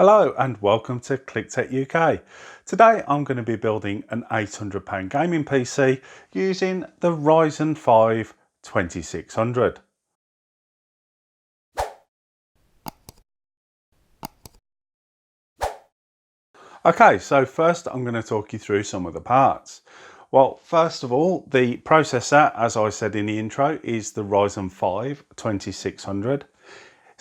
Hello and welcome to ClickTech UK. Today I'm going to be building an £800 gaming PC using the Ryzen 5 2600. Okay, so first I'm going to talk you through some of the parts. Well, first of all, the processor, as I said in the intro, is the Ryzen 5 2600.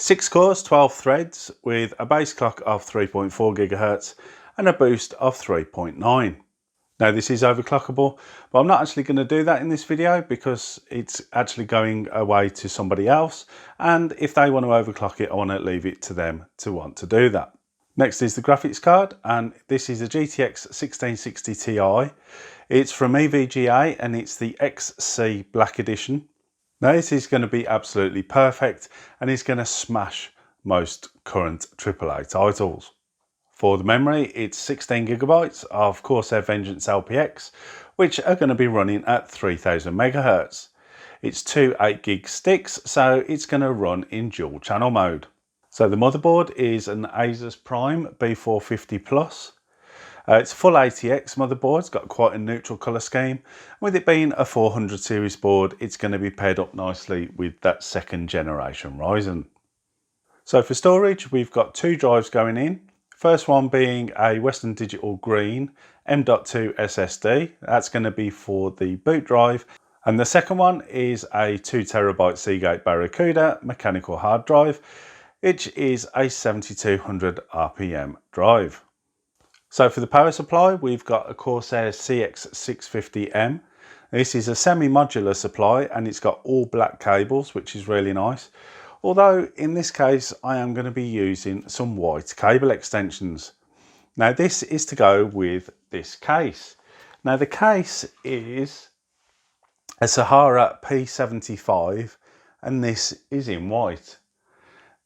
6 cores, 12 threads with a base clock of 3.4 GHz and a boost of 3.9. Now this is overclockable, but I'm not actually going to do that in this video because it's actually going away to somebody else, and if they want to overclock it, I want to leave it to them to want to do that. Next is the graphics card, and this is a GTX1660Ti. It's from EVGA and it's the XC Black Edition. Now this is going to be absolutely perfect and is going to smash most current AAA titles. For the memory, it's 16 GB of Corsair Vengeance LPX, which are going to be running at 3000 MHz. It's two 8GB sticks, so it's going to run in dual channel mode. So the motherboard is an Asus Prime B450 Plus. It's a full ATX motherboard. It's got quite a neutral colour scheme. With it being a 400 series board, it's going to be paired up nicely with that second generation Ryzen. So for storage, we've got two drives going in. First one being a Western Digital Green M.2 SSD. That's going to be for the boot drive. And the second one is a 2TB Seagate Barracuda mechanical hard drive, which is a 7200 RPM drive. So for the power supply, we've got a Corsair CX650M. This is a semi-modular supply and it's got all black cables, which is really nice. Although in this case, I am going to be using some white cable extensions. Now this is to go with this case. Now the case is a Sahara P75 and this is in white.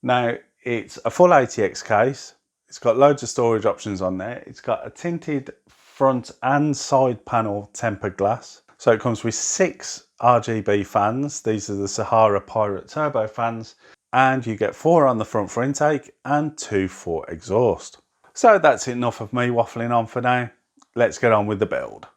Now it's a full ATX case. It's got loads of storage options on there. It's got a tinted front and side panel tempered glass. So it comes with 6 RGB fans. These are the Sahara Pirate Turbo fans. And you get 4 on the front for intake and 2 for exhaust. So that's enough of me waffling on for now. Let's get on with the build.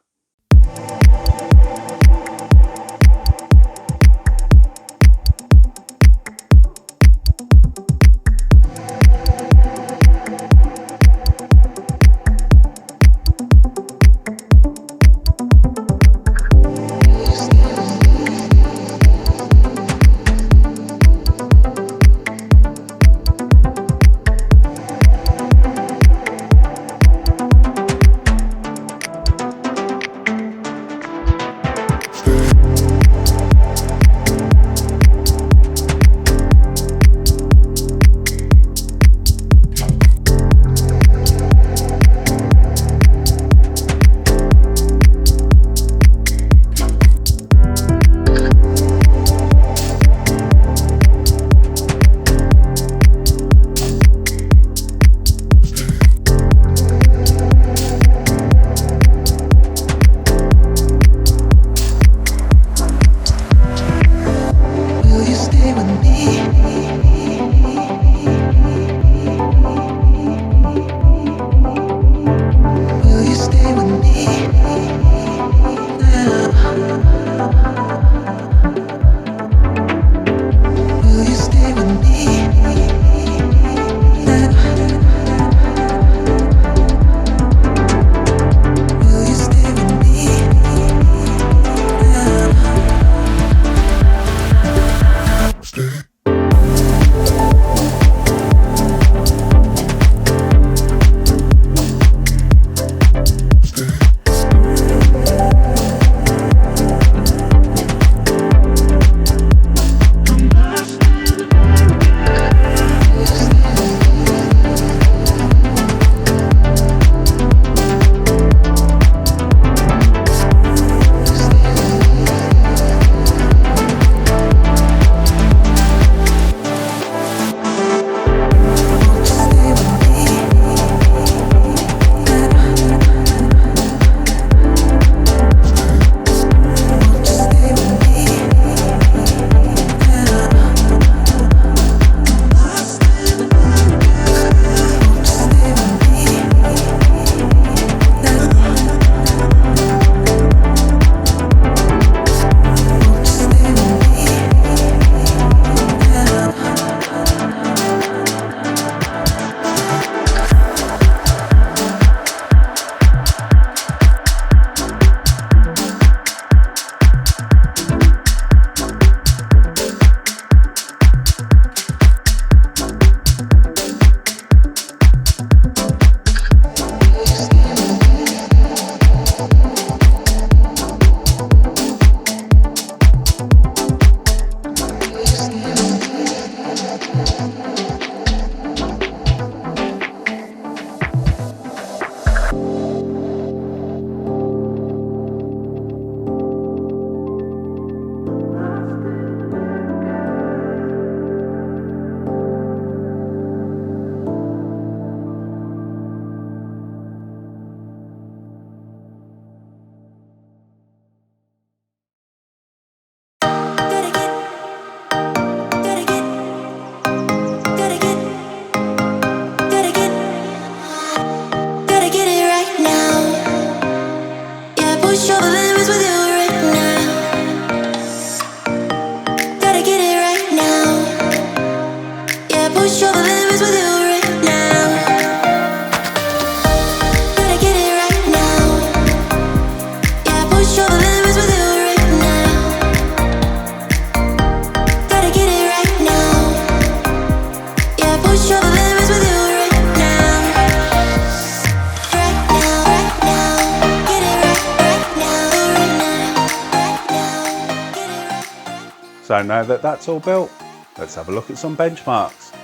So now that that's all built, let's have a look at some benchmarks.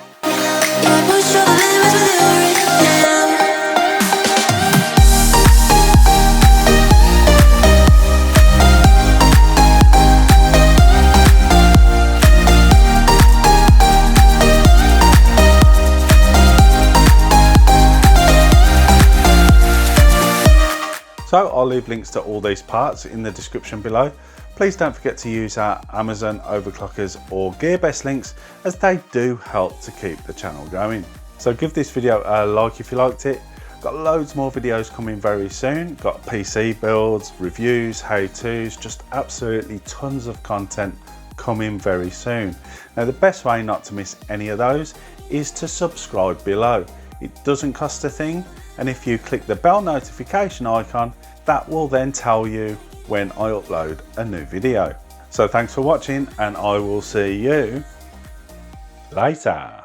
So I'll leave links to all these parts in the description below. Please don't forget to use our Amazon overclockers or GearBest links, as they do help to keep the channel going. So give this video a like if you liked it. Got loads more videos coming very soon. Got PC builds, reviews, how-tos, just absolutely tons of content coming very soon. Now the best way not to miss any of those is to subscribe below. It doesn't cost a thing, and if you click the bell notification icon, that will then tell you when I upload a new video. So thanks for watching, and I will see you later.